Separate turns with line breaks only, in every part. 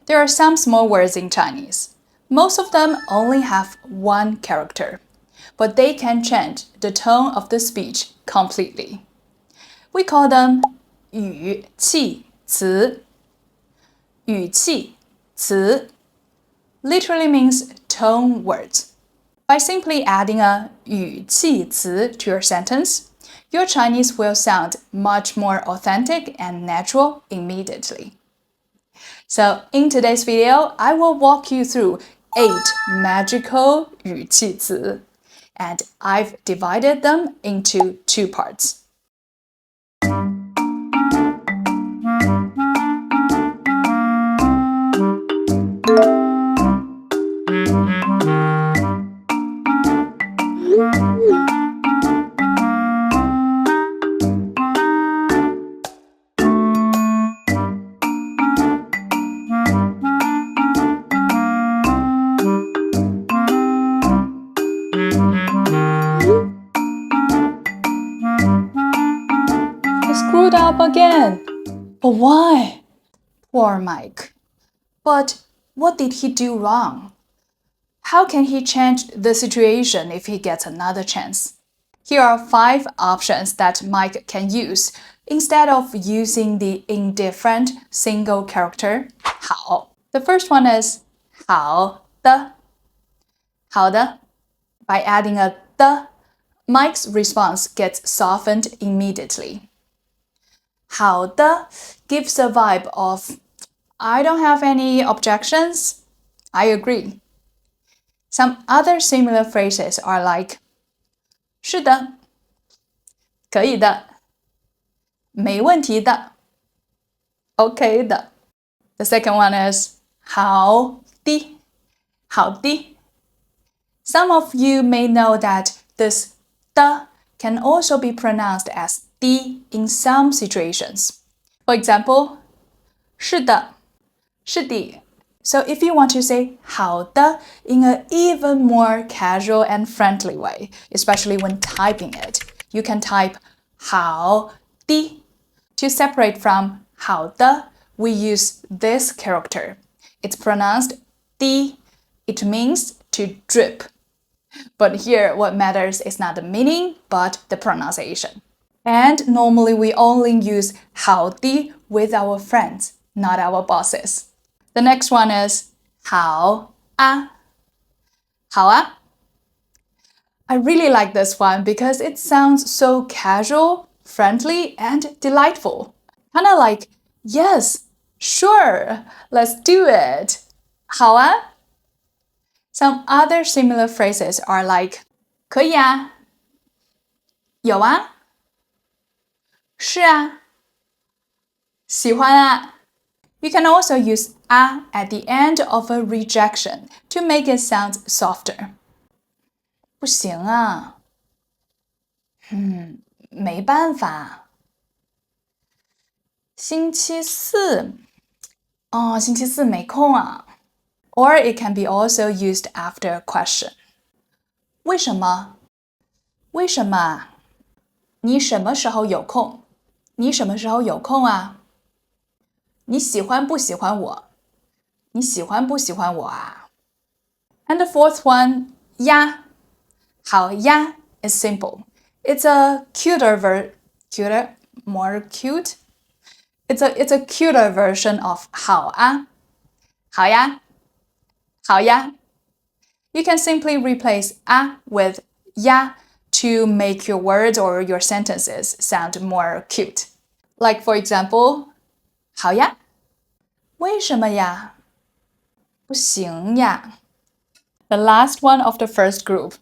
There are some small words in Chinese. Most of them only have one character, but they can change the tone of the speech completely. We call them 语气词。语气词 literally means tone words. By simply adding a 语气词 to your sentence, your Chinese will sound much more authentic and natural immediately. So in today's video, I will walk you through 8 magical 语气词, and I've divided them into 2 parts. Screwed up again. But why? Poor Mike. But what did he do wrong? How can he change the situation if he gets another chance? Here are 5 options that Mike can use instead of using the indifferent single character 好. The first one is 好的. 好的. By adding a 的, Mike's response gets softened immediately. 好的 gives a vibe of I don't have any objections. I agree. Some other similar phrases are like 是的，可以的，没问题的，OK 的。The second one is 好的，好的。Some of you may know that this 的 can also be pronounced as 的 in some situations. For example, 是的，是的。So if you want to say 好的 in an even more casual and friendly way, especially when typing it, you can type 好的. To separate from 好的, we use this character. It's pronounced 的. It means to drip. But here, what matters is not the meaning, but the pronunciation. And normally we only use 好的 with our friends, not our bosses. The next one is 好啊. 好啊. I really like this one because it sounds so casual, friendly, and delightful. Kind of like, yes, sure, let's do it. 好啊. Some other similar phrases are like 可以啊，有啊，是啊，喜欢啊。You can also use 啊 at the end of a rejection to make it sound softer. 不行啊，没办法。星期四没空啊。Or it can be also used after a question. 为什么？为什么？你什么时候有空？你什么时候有空啊？你喜欢不喜欢我？你喜欢不喜欢我啊？ And the fourth one, 呀。好呀 is simple. It's a more cute. It's a cuter version of 好啊。好呀。好呀. You can simply replace 啊 with 呀 to make your words or your sentences sound more cute. Like for example, 好呀。为什么呀？不行呀。The last one of the first group.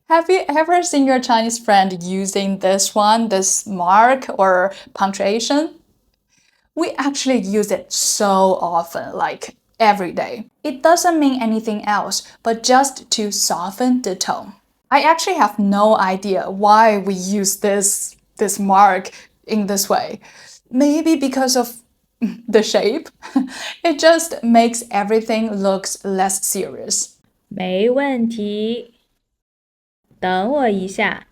Have you ever seen your Chinese friend using this mark or punctuation? We actually use it so often, like every day. It doesn't mean anything else, but just to soften the tone. I actually have no idea why we use this mark in this way. Maybe because of the shape. It just makes everything looks less serious.
没问题，等我一下。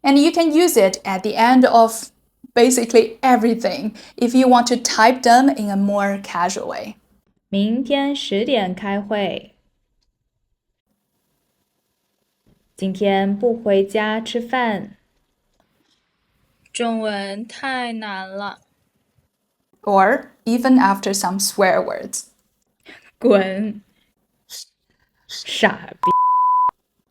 And you can use it at the end of basically everything if you want to type them in a more casual way.
明天10点开会。今天不回家吃饭。
中文太难了。
Or even after some swear words.
滚！傻逼。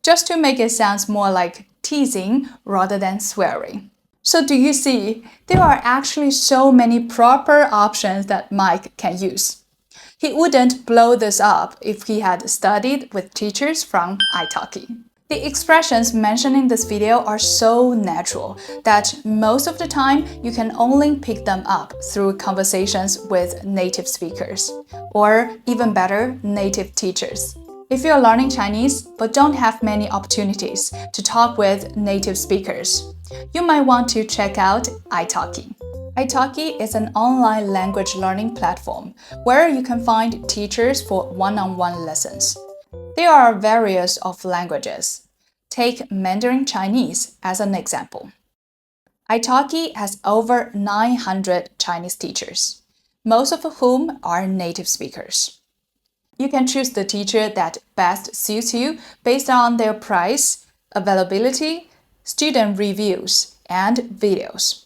Just to make it sound more like teasing rather than swearing. So do you see, there are actually so many proper options that Mike can use. He wouldn't blow this up if he had studied with teachers from Italki. The expressions mentioned in this video are so natural that most of the time you can only pick them up through conversations with native speakers, or even better, native teachers. If you're learning Chinese but don't have many opportunities to talk with native speakers, you might want to check out Italki. Italki is an online language learning platform where you can find teachers for one-on-one lessons. There are various of languages. Take Mandarin Chinese as an example. Italki has over 900 Chinese teachers, most of whom are native speakers. You can choose the teacher that best suits you based on their price, availability, student reviews, and videos.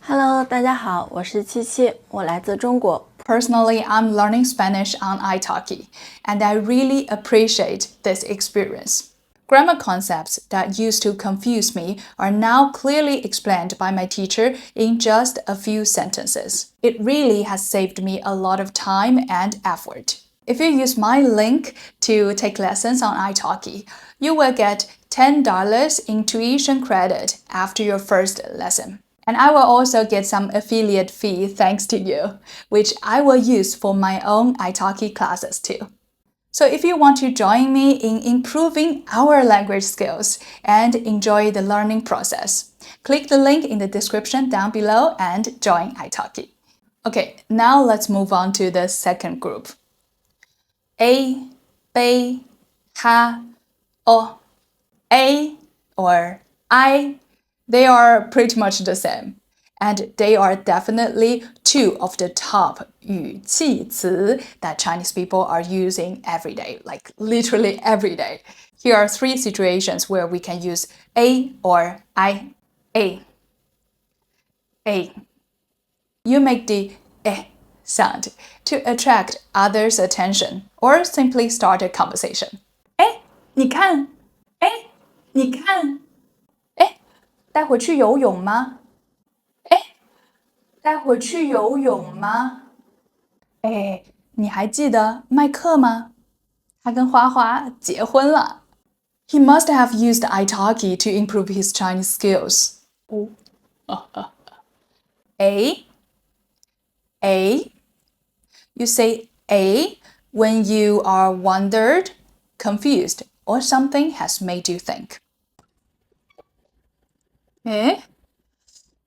Hello， 大家好，我是七七，我来自中国。
Personally, I'm learning Spanish on Italki, and I really appreciate this experience. Grammar concepts that used to confuse me are now clearly explained by my teacher in just a few sentences. It really has saved me a lot of time and effort. If you use my link to take lessons on Italki, you will get $10 in tuition credit after your first lesson. And I will also get some affiliate fee thanks to you, which I will use for my own Italki classes too. So if you want to join me in improving our language skills and enjoy the learning process, click the link in the description down below and join Italki. Okay, now let's move on to the second group. A, bei, ha, o. A or I, they are pretty much the same. And they are definitely two of the top 语气词 that Chinese people are using every day, like literally every day. Here are 3 situations where we can use A or I. A. A. You make the sound to attract others' attention or simply start a conversation. 你看，你看，待会去游泳吗？待会去游泳吗？你还记得麦克吗？他跟花花结婚了。He must have used Italki to improve his Chinese skills. A. You say A when you are wondered, confused, or something has made you think.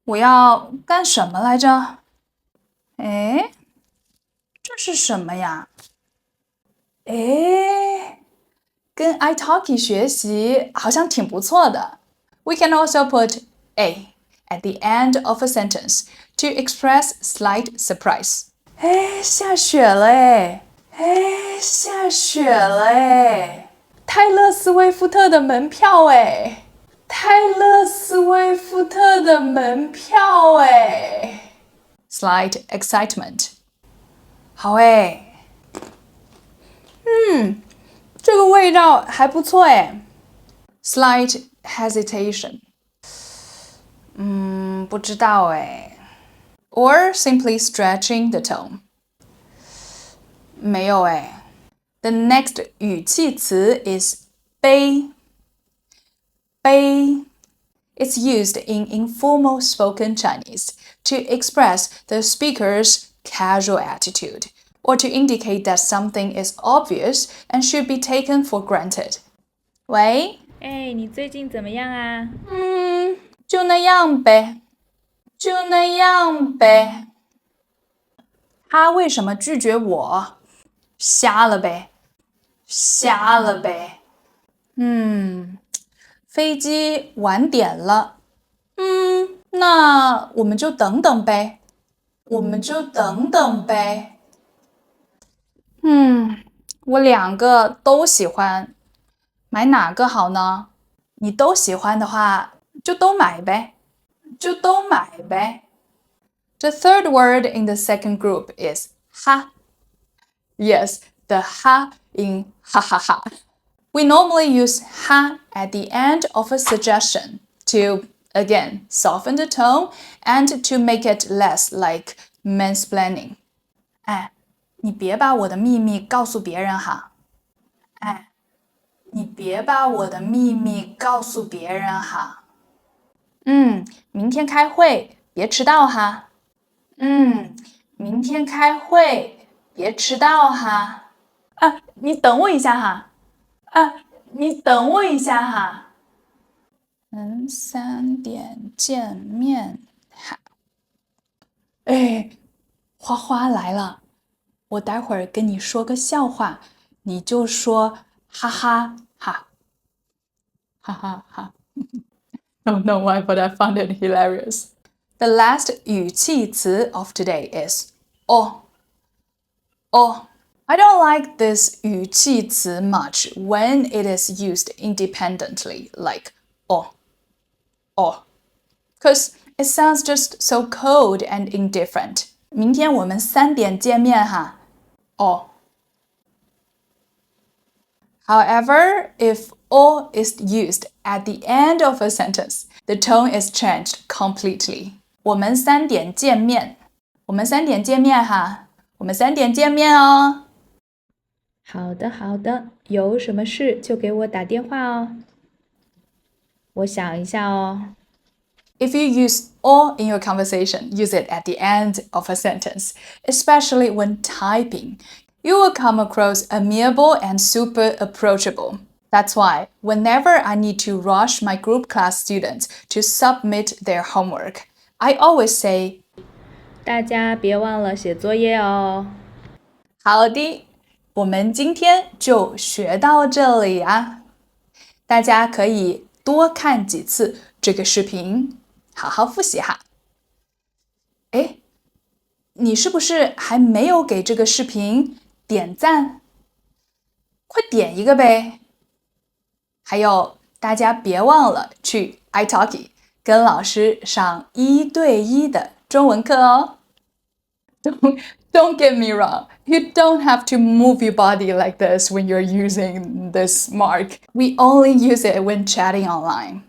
我要干什么来着？这是什么呀？跟 Italki 学习好像挺不错的。We can also put A at the end of a sentence to express slight surprise. 下雪了下雪了泰勒·斯威夫特的门票泰勒·斯威夫特的门票Slight excitement. 好这个味道还不错Slight hesitation. 不知道Or simply stretching the tone. 没有The next 语气词 is 悲。It's used in informal spoken Chinese to express the speaker's casual attitude or to indicate that something is obvious and should be taken for granted. 喂？
你最近怎么样啊？
就那样呗。他为什么拒绝我？瞎了呗。飞机晚点了。那我们就等等呗。我们就等等呗。我两个都喜欢，买哪个好呢？你都喜欢的话，就都买呗。就都买呗。The third word in the second group is ha. Yes, the ha in ha ha ha. We normally use ha at the end of a suggestion to, again, soften the tone and to make it less like mansplaining. 哎，你别把我的秘密告诉别人哈。哎，你别把我的秘密告诉别人哈。明天开会，别迟到哈。明天开会，别迟到哈。你等我一下哈。你等我一下哈。3点见面哈。哎，花花来了，我待会儿跟你说个笑话，你就说哈哈哈，哈哈哈。Don't know why, but I found it hilarious. The last 语气词 of today is oh. Oh. I don't like this 语气词 much when it is used independently, like oh, because it sounds just so cold and indifferent. 明天我们3点见面哈。Oh. However, if or is used at the end of a sentence, the tone is changed completely. 我们3点见面。我们3点见面哈。我们3点见面哦。
好的，好的，有什么事就给我打电话哦。我想一下哦。
If you use or in your conversation, use it at the end of a sentence, especially when typing. You will come across amiable and super approachable. That's why, whenever I need to rush my group class students to submit their homework, I always say,
大家别忘了写作业哦。
好的，我们今天就学到这里啊。大家可以多看几次这个视频，好好复习哈。哎，你是不是还没有给这个视频点赞？快点一个呗！还有，大家别忘了去 Italki 跟老师上1对1的中文课哦。Don't get me wrong. You don't have to move your body like this when you're using this mark. We only use it when chatting online.